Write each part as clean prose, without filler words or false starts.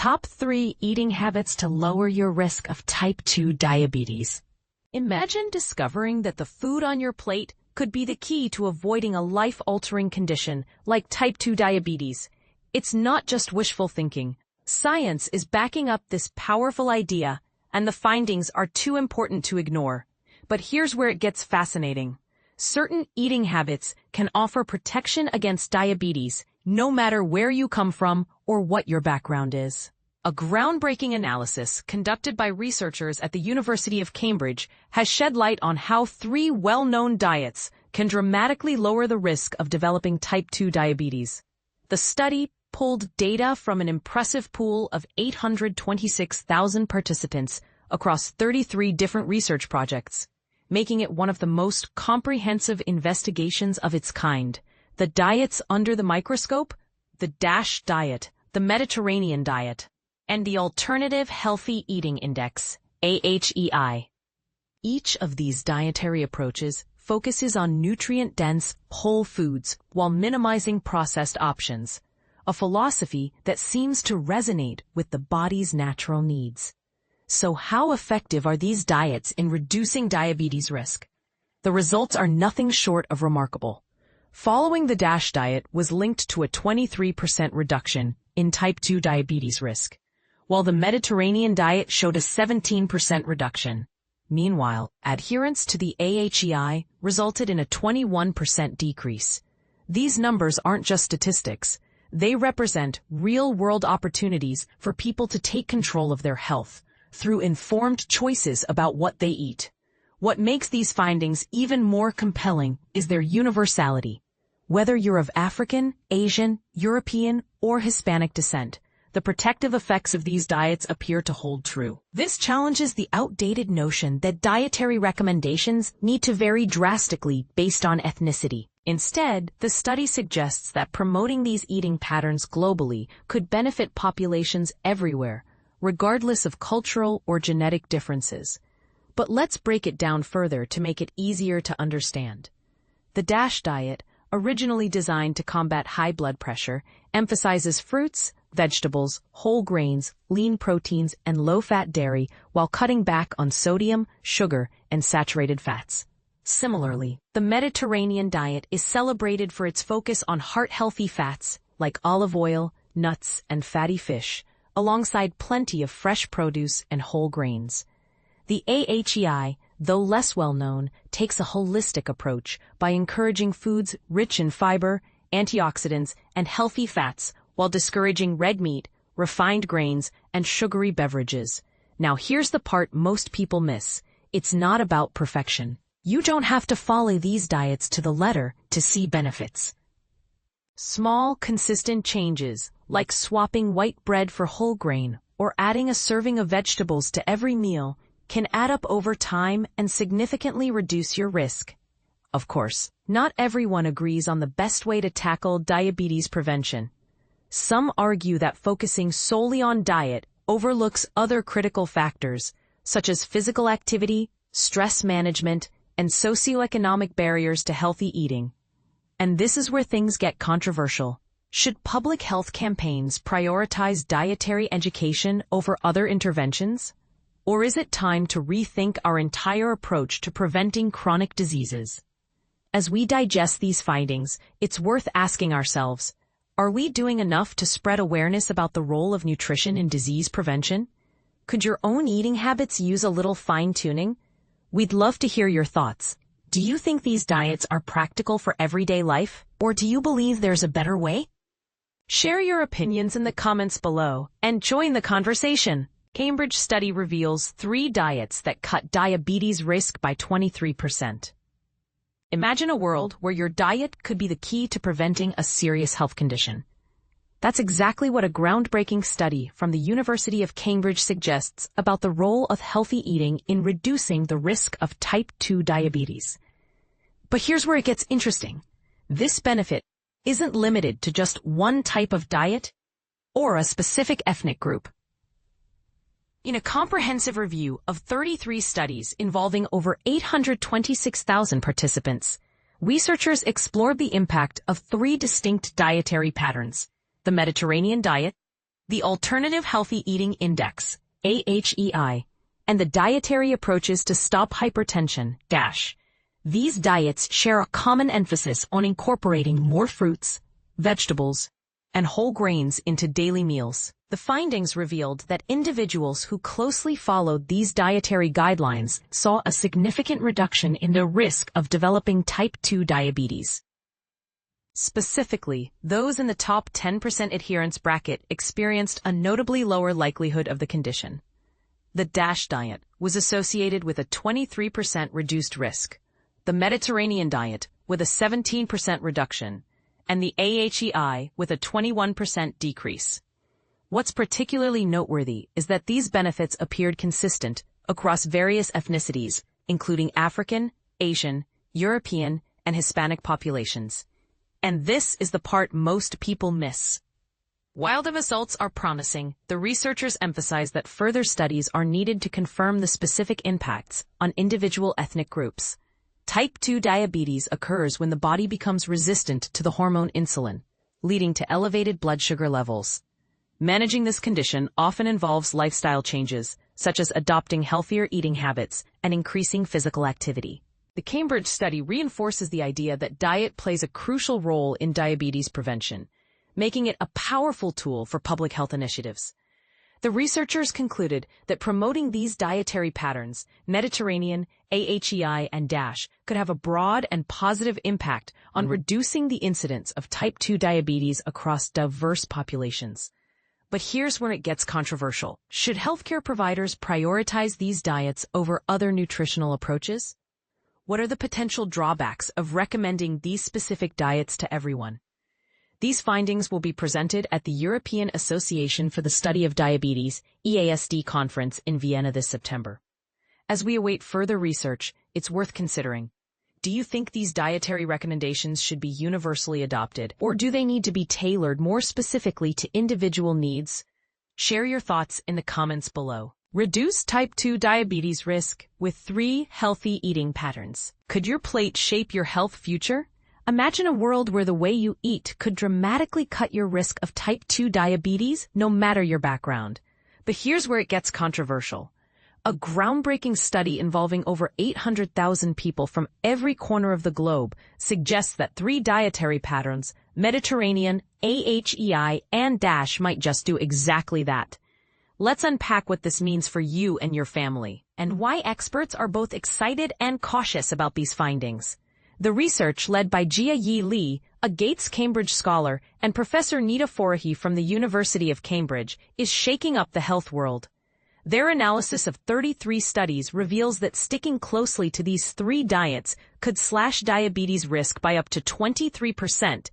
Top 3 eating habits to lower your risk of type 2 diabetes. Imagine discovering that the food on your plate could be the key to avoiding a life-altering condition like type 2 diabetes. It's not just wishful thinking. Science is backing up this powerful idea, and the findings are too important to ignore. But here's where it gets fascinating. Certain eating habits can offer protection against diabetes, no matter where you come from or what your background is. A groundbreaking analysis conducted by researchers at the University of Cambridge has shed light on how 3 well-known diets can dramatically lower the risk of developing type 2 diabetes. The study pulled data from an impressive pool of 826,000 participants across 33 different research projects, making it one of the most comprehensive investigations of its kind. The diets under the microscope: the DASH diet, the Mediterranean diet, and the Alternative Healthy Eating Index, AHEI. Each of these dietary approaches focuses on nutrient-dense, whole foods while minimizing processed options, a philosophy that seems to resonate with the body's natural needs. So how effective are these diets in reducing diabetes risk? The results are nothing short of remarkable. Following the DASH diet was linked to a 23% reduction in type 2 diabetes risk, while the Mediterranean diet showed a 17% reduction. Meanwhile, adherence to the AHEI resulted in a 21% decrease. These numbers aren't just statistics. They represent real-world opportunities for people to take control of their health through informed choices about what they eat. What makes these findings even more compelling is their universality. Whether you're of African, Asian, European, or Hispanic descent, the protective effects of these diets appear to hold true. This challenges the outdated notion that dietary recommendations need to vary drastically based on ethnicity. Instead, the study suggests that promoting these eating patterns globally could benefit populations everywhere, regardless of cultural or genetic differences. But let's break it down further to make it easier to understand. The DASH diet, originally designed to combat high blood pressure, emphasizes fruits, vegetables, whole grains, lean proteins, and low-fat dairy while cutting back on sodium, sugar, and saturated fats. Similarly, the Mediterranean diet is celebrated for its focus on heart-healthy fats like olive oil, nuts, and fatty fish, alongside plenty of fresh produce and whole grains. The AHEI, though less well-known, takes a holistic approach by encouraging foods rich in fiber, antioxidants, and healthy fats while discouraging red meat, refined grains, and sugary beverages. Now here's the part most people miss. It's not about perfection. You don't have to follow these diets to the letter to see benefits. Small, consistent changes, like swapping white bread for whole grain or adding a serving of vegetables to every meal, can add up over time and significantly reduce your risk. Of course, not everyone agrees on the best way to tackle diabetes prevention. Some argue that focusing solely on diet overlooks other critical factors, such as physical activity, stress management, and socioeconomic barriers to healthy eating. And this is where things get controversial. Should public health campaigns prioritize dietary education over other interventions? Or is it time to rethink our entire approach to preventing chronic diseases? As we digest these findings, it's worth asking ourselves, are we doing enough to spread awareness about the role of nutrition in disease prevention? Could your own eating habits use a little fine-tuning? We'd love to hear your thoughts. Do you think these diets are practical for everyday life, or do you believe there's a better way? Share your opinions in the comments below and join the conversation. Cambridge study reveals 3 diets that cut diabetes risk by 23%. Imagine a world where your diet could be the key to preventing a serious health condition. That's exactly what a groundbreaking study from the University of Cambridge suggests about the role of healthy eating in reducing the risk of type 2 diabetes. But here's where it gets interesting. This benefit isn't limited to just one type of diet or a specific ethnic group. In a comprehensive review of 33 studies involving over 826,000 participants, researchers explored the impact of 3 distinct dietary patterns: the Mediterranean diet, The Alternative Healthy Eating Index, AHEI, and the Dietary Approaches to Stop Hypertension, DASH. These diets share a common emphasis on incorporating more fruits, vegetables, and whole grains into daily meals. The findings revealed that individuals who closely followed these dietary guidelines saw a significant reduction in the risk of developing type 2 diabetes. Specifically, those in the top 10% adherence bracket experienced a notably lower likelihood of the condition. The DASH diet was associated with a 23% reduced risk, the Mediterranean diet with a 17% reduction, and the AHEI with a 21% decrease. What's particularly noteworthy is that these benefits appeared consistent across various ethnicities, including African, Asian, European, and Hispanic populations. And this is the part most people miss. While the results are promising, the researchers emphasize that further studies are needed to confirm the specific impacts on individual ethnic groups. Type 2 diabetes occurs when the body becomes resistant to the hormone insulin, leading to elevated blood sugar levels. Managing this condition often involves lifestyle changes, such as adopting healthier eating habits and increasing physical activity. The Cambridge study reinforces the idea that diet plays a crucial role in diabetes prevention, making it a powerful tool for public health initiatives. The researchers concluded that promoting these dietary patterns, Mediterranean, AHEI, and DASH, could have a broad and positive impact on reducing the incidence of type 2 diabetes across diverse populations. But here's where it gets controversial. Should healthcare providers prioritize these diets over other nutritional approaches? What are the potential drawbacks of recommending these specific diets to everyone? These findings will be presented at the European Association for the Study of Diabetes, EASD conference in Vienna this September. As we await further research, it's worth considering. Do you think these dietary recommendations should be universally adopted, or do they need to be tailored more specifically to individual needs? Share your thoughts in the comments below. Reduce type 2 diabetes risk with 3 healthy eating patterns. Could your plate shape your health future? Imagine a world where the way you eat could dramatically cut your risk of type 2 diabetes, no matter your background. But here's where it gets controversial. A groundbreaking study involving over 800,000 people from every corner of the globe suggests that 3 dietary patterns, Mediterranean, AHEI, and DASH, might just do exactly that. Let's unpack what this means for you and your family, and why experts are both excited and cautious about these findings. The research, led by Jia-Yi Lee, a Gates-Cambridge scholar, and Professor Nita Forahi from the University of Cambridge, is shaking up the health world. Their analysis of 33 studies reveals that sticking closely to these 3 diets could slash diabetes risk by up to 23%,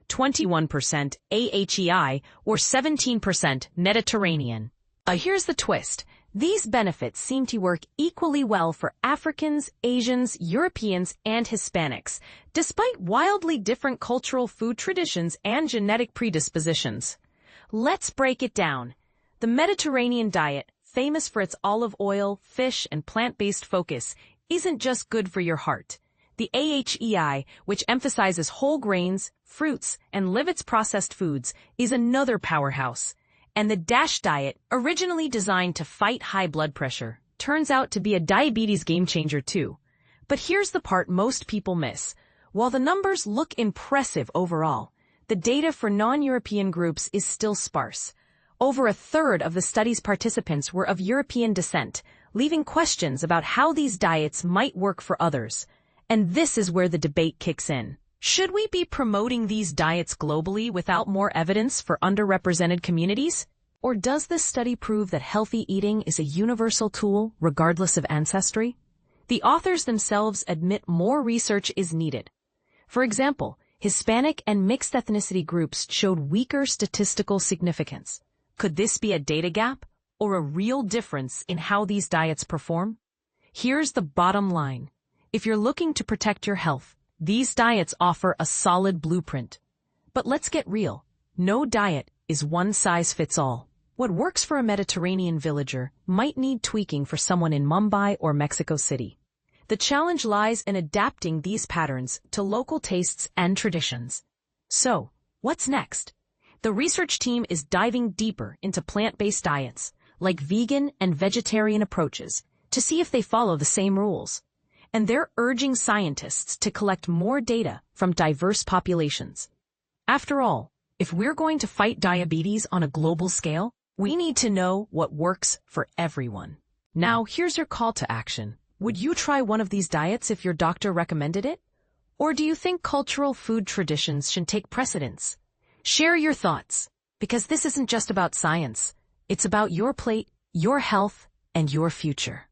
21% AHEI, or 17% Mediterranean. Here's the twist. These benefits seem to work equally well for Africans, Asians, Europeans, and Hispanics, despite wildly different cultural food traditions and genetic predispositions. Let's break it down. The Mediterranean diet, famous for its olive oil, fish, and plant-based focus, isn't just good for your heart. The AHEI, which emphasizes whole grains, fruits, and processed foods, is another powerhouse. And the DASH diet, originally designed to fight high blood pressure, turns out to be a diabetes game-changer too. But here's the part most people miss. While the numbers look impressive overall, the data for non-European groups is still sparse. Over a third of the study's participants were of European descent, leaving questions about how these diets might work for others. And this is where the debate kicks in. Should we be promoting these diets globally without more evidence for underrepresented communities? Or does this study prove that healthy eating is a universal tool, regardless of ancestry? The authors themselves admit more research is needed. For example, Hispanic and mixed ethnicity groups showed weaker statistical significance. Could this be a data gap, or a real difference in how these diets perform? Here's the bottom line. If you're looking to protect your health, these diets offer a solid blueprint. But let's get real. No diet is one size fits all. What works for a Mediterranean villager might need tweaking for someone in Mumbai or Mexico City. The challenge lies in adapting these patterns to local tastes and traditions. So, what's next? The research team is diving deeper into plant-based diets, like vegan and vegetarian approaches, to see if they follow the same rules. And they're urging scientists to collect more data from diverse populations. After all, if we're going to fight diabetes on a global scale, we need to know what works for everyone. Now, here's your call to action. Would you try one of these diets if your doctor recommended it? Or do you think cultural food traditions should take precedence? Share your thoughts, because this isn't just about science. It's about your plate, your health, and your future.